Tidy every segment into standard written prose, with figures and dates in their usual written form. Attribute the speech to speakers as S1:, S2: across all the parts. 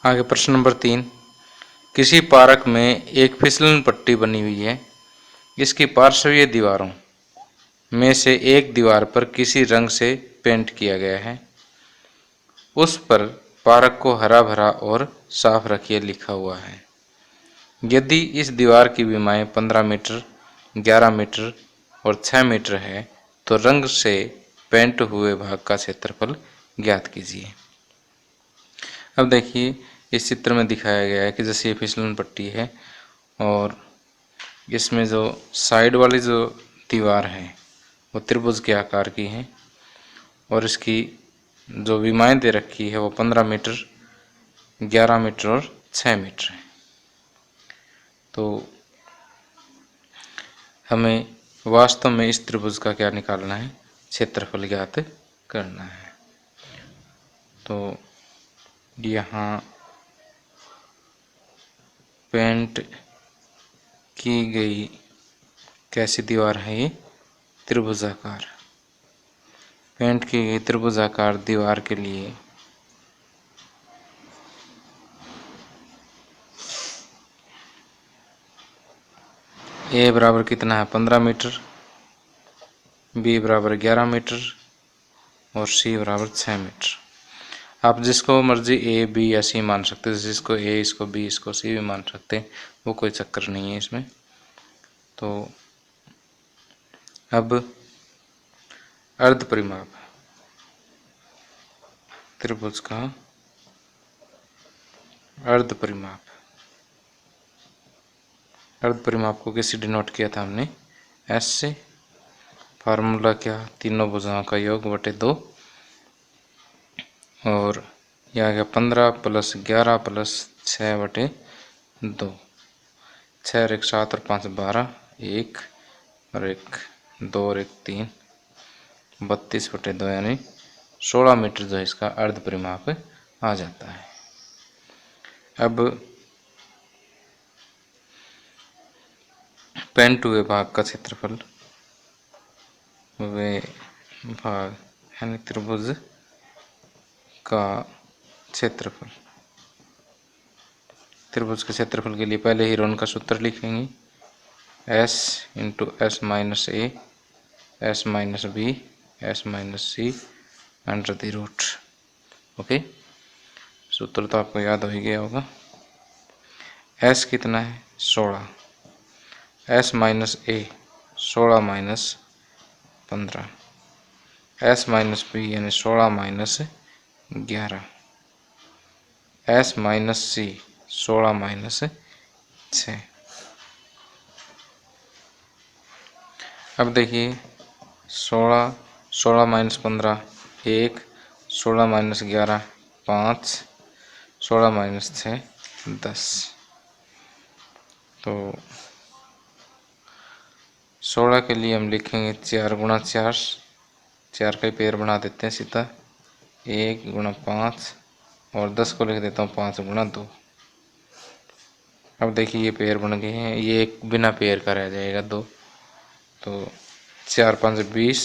S1: आगे प्रश्न नंबर 3, किसी पार्क में एक फिसलन पट्टी बनी हुई है। इसकी पार्श्वीय दीवारों में से एक दीवार पर किसी रंग से पेंट किया गया है। उस पर पार्क को हरा भरा और साफ रखिए लिखा हुआ है। यदि इस दीवार की विमाएं 15 मीटर, 11 मीटर और 6 मीटर है तो रंग से पेंट हुए भाग का क्षेत्रफल ज्ञात कीजिए। अब देखिए इस चित्र में दिखाया गया है कि जैसे ये फिसलन पट्टी है और इसमें जो साइड वाली जो दीवार है वो त्रिभुज के आकार की है और इसकी जो विमाएं दे रखी है वो 15 मीटर, 11 मीटर और 6 मीटर है। तो हमें वास्तव में इस त्रिभुज का क्या निकालना है, क्षेत्रफल ज्ञात करना है। तो यहाँ पेंट की गई कैसी दीवार है, ये त्रिभुजाकार। पेंट की गई त्रिभुजाकार दीवार के लिए ए बराबर कितना है 15 मीटर, बी बराबर 11 मीटर और सी बराबर 6 मीटर। आप जिसको मर्जी ए बी या सी मान सकते हैं, जिसको ए इसको बी इसको सी भी मान सकते हैं, वो कोई चक्कर नहीं है इसमें। तो अब अर्ध परिमाप त्रिभुज का अर्ध परिमाप को किसी डिनोट किया था हमने एस से। फार्मूला क्या, तीनों भुजाओं का योग बटे 2 और यह आ गया 15 + 11 + 6 बटे 2। 6 और 1 7 और 5 12, 1 और 1 2 और 1 3, 32 बटे 2 यानी 16 मीटर जो है इसका अर्ध परिमाप आ जाता है। अब पेंट हुए भाग का क्षेत्रफल, वे भाग यानी त्रिभुज का क्षेत्रफल। त्रिभुज के क्षेत्रफल के लिए पहले ही रोन का सूत्र लिखेंगे, s × s - a s - b s - c √। Okay, सूत्र तो आपको याद हो ही गया होगा। s कितना है 16, s - a 16 - 15, s - b यानी 16 - 11, s - c 16 - 6। अब देखिए 16 16 - 15 1, 16 - 11 5, 16 - 6 10। तो 16 के लिए हम लिखेंगे 4 × 4, 4 का ही पेयर बना देते हैं सीधा, 1 × 5 और 10 को लिख देता हूँ 5 × 2। अब देखिए ये पेयर बन गए हैं, ये एक बिना पेयर का रह जाएगा 2। तो 4 5 20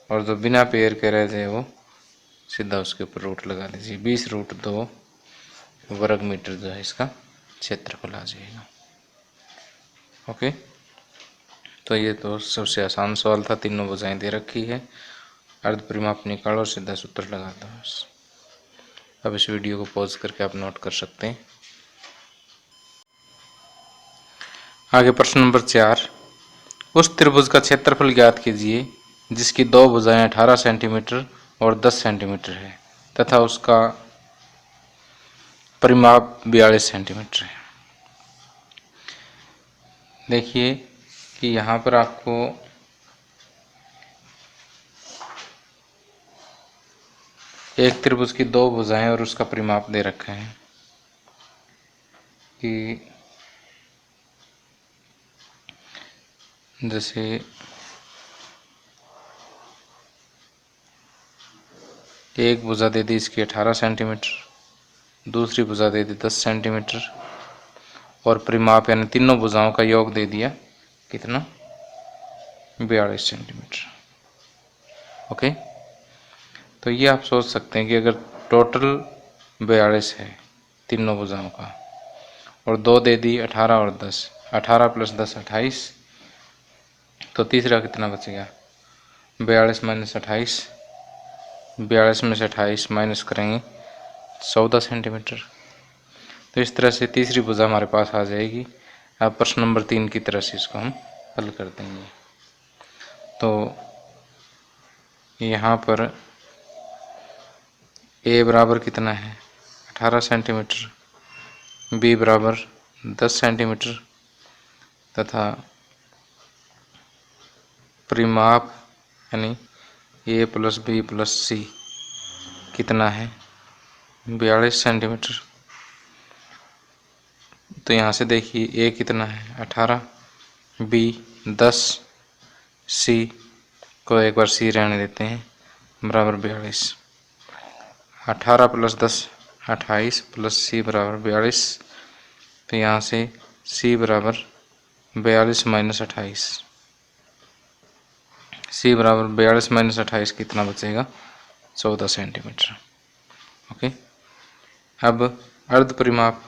S1: और जो बिना पेयर के रह जाए वो सीधा उसके ऊपर रूट लगा लीजिए, 20√2 वर्ग मीटर जो है इसका क्षेत्रफल आ जाएगा। ओके, तो ये तो सबसे आसान सवाल था, तीनों भुजाएं दे रखी है, अर्ध परिमाप निकालो और सीधा सूत्र लगा दो बस। अब इस वीडियो को पॉज करके आप नोट कर सकते हैं। आगे प्रश्न नंबर 4, उस त्रिभुज का क्षेत्रफल ज्ञात कीजिए जिसकी 2 भुजाएं 18 सेंटीमीटर और 10 सेंटीमीटर है तथा उसका परिमाप 42 सेंटीमीटर है। देखिए कि यहाँ पर आपको एक त्रिभुज की 2 भुजाएं और उसका परिमाप दे रखा है कि जैसे एक भुजा दे दी इसकी 18 सेंटीमीटर, दूसरी भुजा दे दी 10 सेंटीमीटर और परिमाप यानी तीनों भुजाओं का योग दे दिया कितना 42 सेंटीमीटर। ओके, तो ये आप सोच सकते हैं कि अगर टोटल 42 है, तीनों भुजाओं का, और 2 दे दी 18 और 10, 18 + 10 28, तो तीसरा कितना बचेगा 42 - 28, 42 में से 28 माइनस करेंगे 14 सेंटीमीटर। तो इस तरह से तीसरी भुजा हमारे पास आ जाएगी। अब प्रश्न नंबर 3 की तरह से इसको हम हल कर देंगे। तो यहाँ पर ए बराबर कितना है 18 सेंटीमीटर, बी बराबर 10 सेंटीमीटर तथा परिमाप यानी ए + बी + सी कितना है 42 सेंटीमीटर। तो यहाँ से देखिए ए कितना है 18, बी 10, सी को एक बार सी रहने देते हैं बराबर 42, 18 + 10 28 + सी बराबर 42। तो यहाँ से सी बराबर 42 - 28, सी बराबर 42 - 28 कितना बचेगा 14 सेंटीमीटर। ओके, अब अर्ध परिमाप,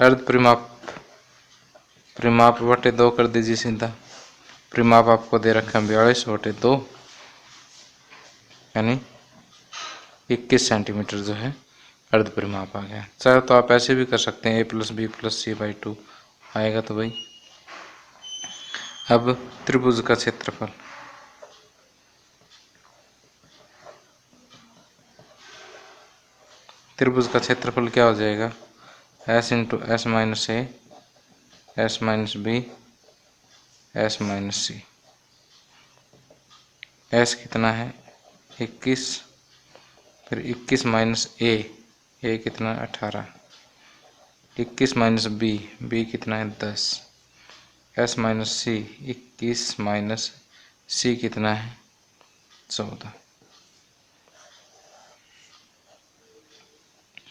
S1: अर्ध परिमाप, परिमाप बटे 2 कर दीजिए सीधा। परिमाप आपको दे रखा है 42 बटे 2 यानी 21 सेंटीमीटर जो है अर्ध परिमाप आ गया। चाहे तो आप ऐसे भी कर सकते हैं a + b + c/2 आएगा। तो भाई अब त्रिभुज का क्षेत्रफल, त्रिभुज का क्षेत्रफल क्या हो जाएगा s × s - a s - b s - c। s कितना है 21, फिर 21 - a कितना 18, 21 - b कितना है 10, s - c 21 - c कितना है 14।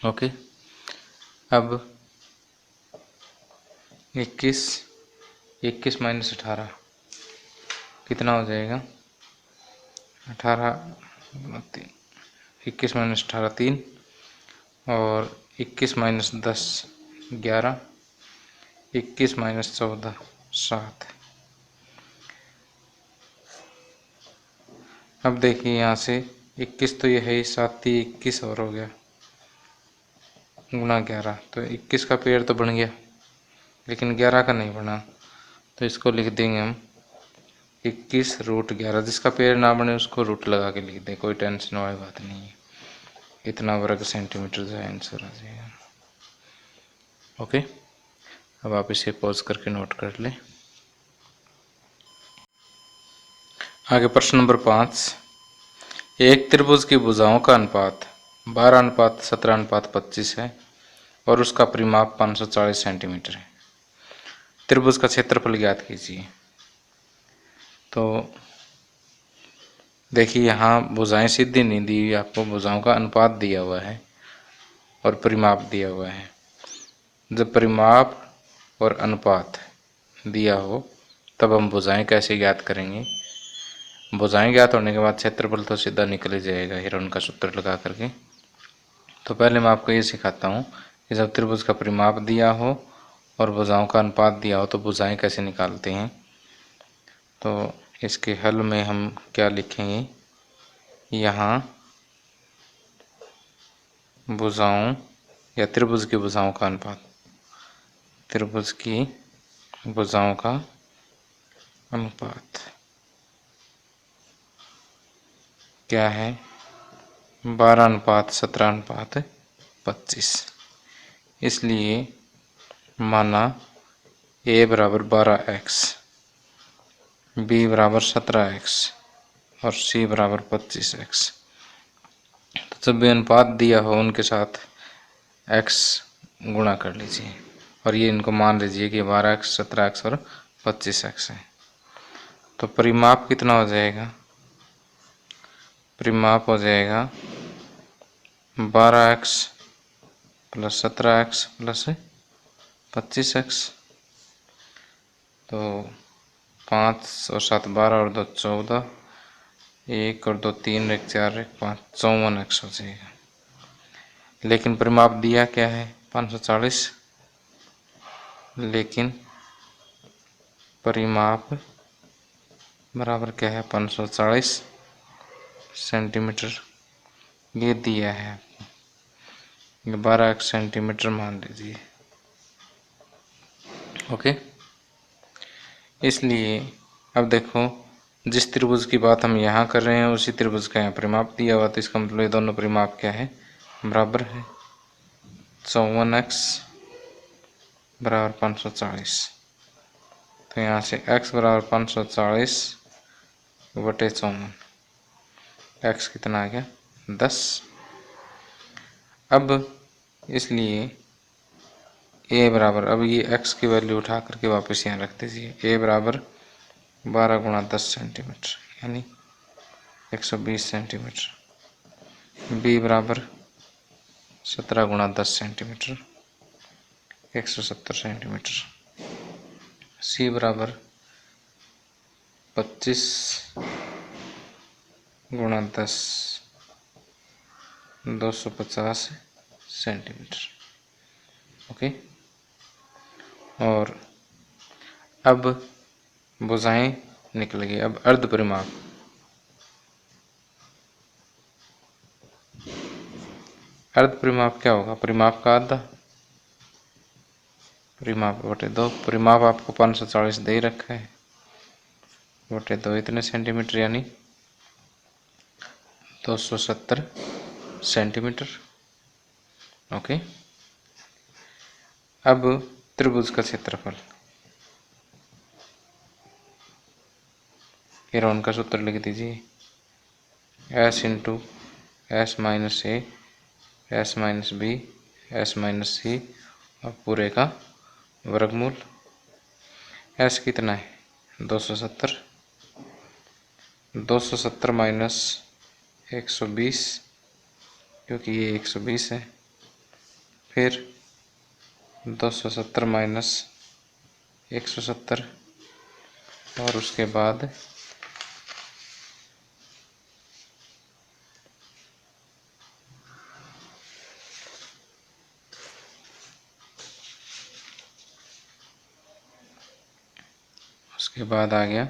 S1: ओके, अब 21 - 18 कितना हो जाएगा 18 21 - 18 3, और 21 - 10 11, 21 - 14 7। अब देखिए यहाँ से 21 तो ये है ही, 7 ही 21 और हो गया गुणा 11, तो 21 का पेड़ तो बन गया लेकिन 11 का नहीं बना। तो इसको लिख देंगे हम 21√11। जिसका पेड़ ना बने उसको रूट लगा के लिख दें, कोई टेंशन वाली बात नहीं है। इतना वर्ग सेंटीमीटर जो है आंसर आ जाएगा। ओके, अब आप इसे पॉज करके नोट कर लें। आगे प्रश्न नंबर 5, एक त्रिभुज की भुजाओं का अनुपात 12:17:25 है और उसका परिमाप 540 सेंटीमीटर है। त्रिभुज का क्षेत्रफल ज्ञात कीजिए। तो देखिए यहाँ भुजाएं सीधी नहीं दी हुई, आपको भुजाओं का अनुपात दिया हुआ है और परिमाप दिया हुआ है। जब परिमाप और अनुपात दिया हो तब हम भुजाएं कैसे ज्ञात करेंगे। भुजाएं ज्ञात होने के बाद क्षेत्रफल तो सीधा निकल जाएगा हिरोन का सूत्र लगा करके। तो पहले मैं आपको ये सिखाता हूँ कि जब त्रिभुज का परिमाप दिया हो और भुजाओं का अनुपात दिया हो तो भुजाएं कैसे निकालते हैं। तो इसके हल में हम क्या लिखेंगे, यहाँ भुजाओं या त्रिभुज की भुजाओं का अनुपात, त्रिभुज की भुजाओं का अनुपात क्या है 12:17:25। इसलिए माना a बराबर 12x, b बराबर 17x और c बराबर 25x। तो जब भी अनुपात दिया हो उनके साथ x गुणा कर लीजिए और ये इनको मान लीजिए कि 12x 17x और 25x है। तो परिमाप कितना हो जाएगा, परिमाप हो जाएगा 12x + 17x + 25x। तो 5 और 7 12 और 2 14, 1 और 2 3 1 4 1 5 54x हो जाएगा। लेकिन परिमाप दिया क्या है 540, लेकिन परिमाप बराबर क्या है 540 सेंटीमीटर ये दिया है आपको, ये 12 सेंटीमीटर मान लीजिए। ओके, इसलिए अब देखो जिस त्रिभुज की बात हम यहाँ कर रहे हैं उसी त्रिभुज का यहाँ परिमाप दिया हुआ, तो इसका मतलब ये दोनों परिमाप क्या है बराबर है। 54x बराबर 540, तो यहाँ से x बराबर 540 बटे 54, x कितना आ गया 10। अब इसलिए a बराबर, अब ये x की वैल्यू उठा करके वापस यहाँ रख दीजिए, a बराबर 12 गुणा 10 सेंटीमीटर यानी 120 सेंटीमीटर, b बराबर 17 गुणा 10 सेंटीमीटर 170 सेंटीमीटर, c बराबर 25 गुणा 10 250 सेंटीमीटर। ओके, और अब भुजाएं निकल गई। अब अर्ध परिमाप, अर्ध परिमाप क्या होगा परिमाप का आधा, परिमाप बटे 2, परिमाप आपको 540 दे रखा है बटे 2 इतने सेंटीमीटर यानी 270 सेंटीमीटर। ओके, अब त्रिभुज का क्षेत्रफल, हेरोन का सूत्र लिख दीजिए, s into S minus A S minus B S minus C और पूरे का वर्गमूल। s कितना है 270, 270 माइनस 120 क्योंकि ये 120 है, फिर 270 माइनस 170 और उसके बाद आ गया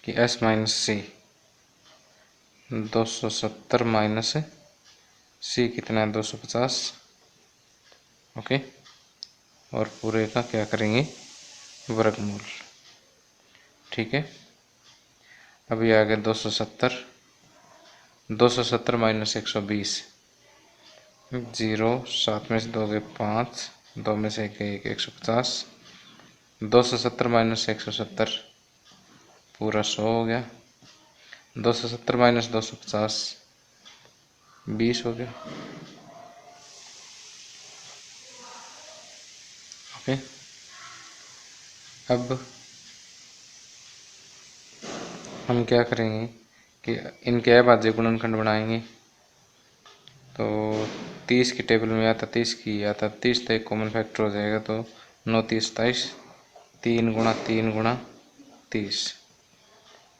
S1: कि s माइनस सी, 270 माइनस सी कितना है 250। ओके, और पूरे का क्या करेंगे वर्गमूल। ठीक है, अभी आ गया 270, 270 माइनस 120, 0 7 में से 2 गए 5, 2 में से 1 1 150, 270 माइनस 170 पूरा 100 हो गया, 270 माइनस 250 20 हो गया। ओके, अब हम क्या करेंगे कि इनके अभाज्य गुणनखंड बनाएंगे। तो 30 की टेबल में आता 30 की आता 30, तो एक कॉमन फैक्टर हो जाएगा, तो 9 30 27, 3 गुणा 3 गुणा 30,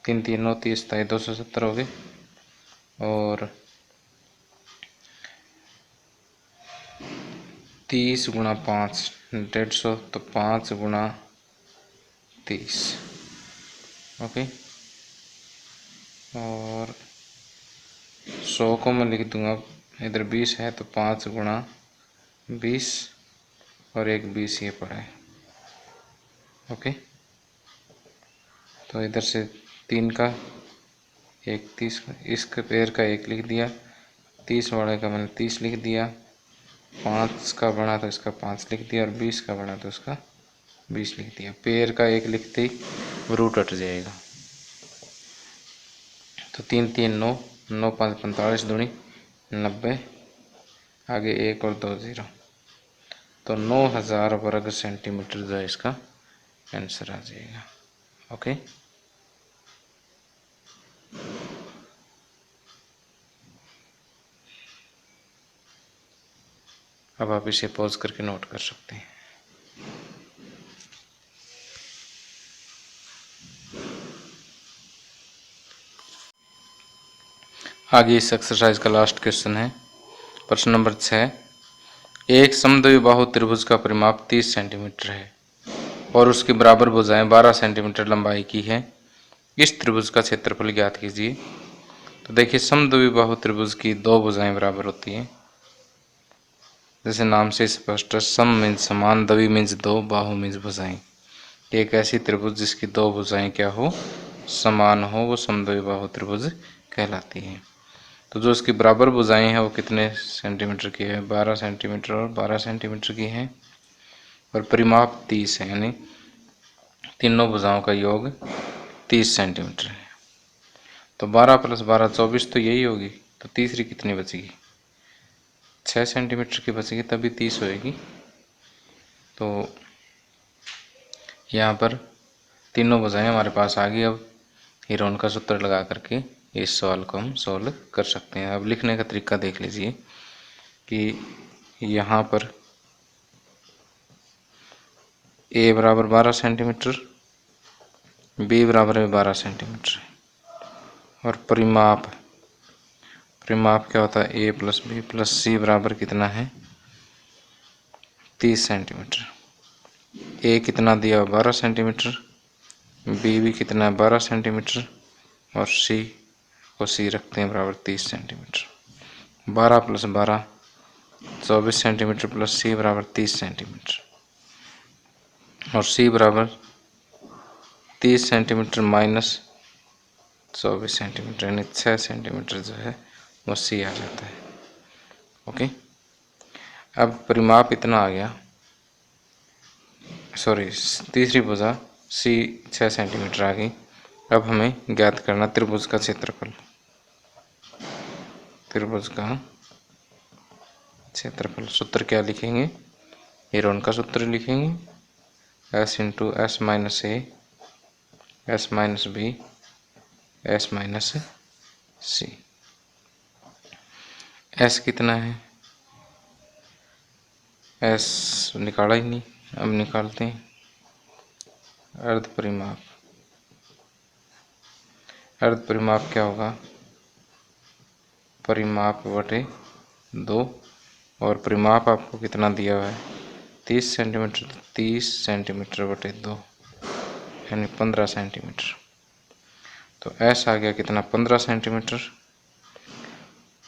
S1: 3 3 9 30 27 270 हो गए, और 30 गुणा 5 150, तो 5 गुणा 30। ओके, और 100 को मैं लिख दूंगा, इधर 20 है तो 5 गुणा 20 और एक 20 ये पड़ा है। ओके, तो इधर से 3 का 1 30, इसके पेयर का 1 लिख दिया, 30 वाले का मैंने 30 लिख दिया, 5 का बना तो इसका 5 लिख दिया, और 20 का बना तो इसका 20 लिख दिया। पेयर का 1 लिखते ही रूट हट जाएगा, तो 3 3 9 9 5 45 दूनी 90, आगे 1 और 2 0, तो 9000 वर्ग सेंटीमीटर जो है इसका आंसर आ जाएगा। ओके, अब आप इसे पॉज करके नोट कर सकते हैं। आगे इस एक्सरसाइज का लास्ट क्वेश्चन है, प्रश्न नंबर 6। एक समद्विबाहु त्रिभुज का परिमाप 30 सेंटीमीटर है और उसकी बराबर भुजाएं 12 सेंटीमीटर लंबाई की है। इस त्रिभुज का क्षेत्रफल ज्ञात कीजिए। तो देखिए, समद्विबाहु त्रिभुज की दो भुजाएं बराबर होती हैं। जैसे नाम से स्पष्ट है, सम मीन्स समान, द्वि मीन्स दो, बाहु मीन्स भुजाएं। एक ऐसी त्रिभुज जिसकी दो भुजाएं क्या हो, समान हो, वो समद्विबाहु त्रिभुज कहलाती है। तो जो उसकी बराबर भुजाएं हैं वो कितने सेंटीमीटर की है, 12 सेंटीमीटर और 12 सेंटीमीटर की है, और परिमाप 30 है, यानी तीनों भुजाओं का योग 30 सेंटीमीटर है। तो 12 + 12 24 तो यही होगी। तो तीसरी कितनी बचेगी, 6 सेंटीमीटर की बचेगी, तभी 30 होएगी। तो यहाँ पर तीनों भुजाएं हमारे पास आ गई। अब हीरोन का सूत्र लगा करके इस सवाल को हम सॉल्व कर सकते हैं। अब लिखने का तरीका देख लीजिए कि यहाँ पर a बराबर 12 सेंटीमीटर, b बराबर है 12 सेंटीमीटर, और परिमाप क्या होता है, a + b + c बराबर कितना है, 30 सेंटीमीटर। a कितना दिया, 12 सेंटीमीटर, b भी कितना है, 12 सेंटीमीटर, और c को c रखते हैं बराबर 30 सेंटीमीटर। 12 + 12 24 सेंटीमीटर + c बराबर 30 सेंटीमीटर, और c बराबर 30 सेंटीमीटर - 24 सेंटीमीटर, यानी 6 सेंटीमीटर जो है वो c आ जाता है। ओके, अब परिमाप इतना आ गया, सॉरी तीसरी भुजा c 6 सेंटीमीटर आ गई। अब हमें ज्ञात करना त्रिभुज का क्षेत्रफल। त्रिभुज का क्षेत्रफल सूत्र क्या लिखेंगे, हीरोन का सूत्र लिखेंगे, s × s - a s - b s - c। s कितना है, s निकाला ही नहीं, अब निकालते हैं। अर्ध परिमाप, अर्ध परिमाप क्या होगा, परिमाप बटे 2, और परिमाप आपको कितना दिया हुआ है, 30 सेंटीमीटर, 30 सेंटीमीटर बटे 2 यानी 15 सेंटीमीटर। तो s आ गया कितना, 15 सेंटीमीटर,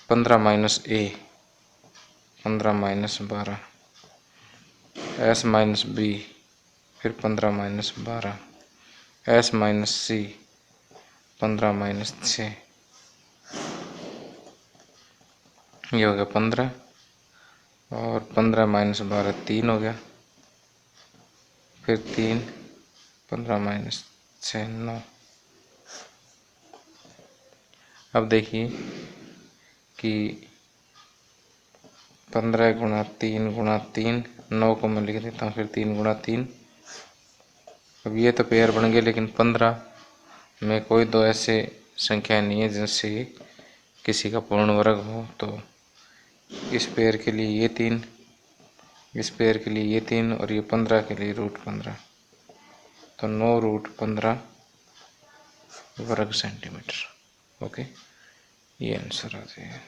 S1: 15 - a 15 - 12 s - b फिर 15 - 12 s - c 15 - 6, ये हो गया 15, और 15 - 12 3 हो गया, फिर 3 15 - 6 9। अब देखिए कि 15 × 3 × 3 9 को मैं लिख देता हूँ, फिर 3 × 3। अब ये तो पेयर बन गए, लेकिन 15 में कोई दो ऐसे संख्या नहीं है जिनसे किसी का पूर्ण वर्ग हो। तो इस पेयर के लिए ये 3, इस पेयर के लिए ये 3, और ये 15 के लिए √15, तो 9√15 वर्ग सेंटीमीटर। ओके, ये आंसर आ जाएगा।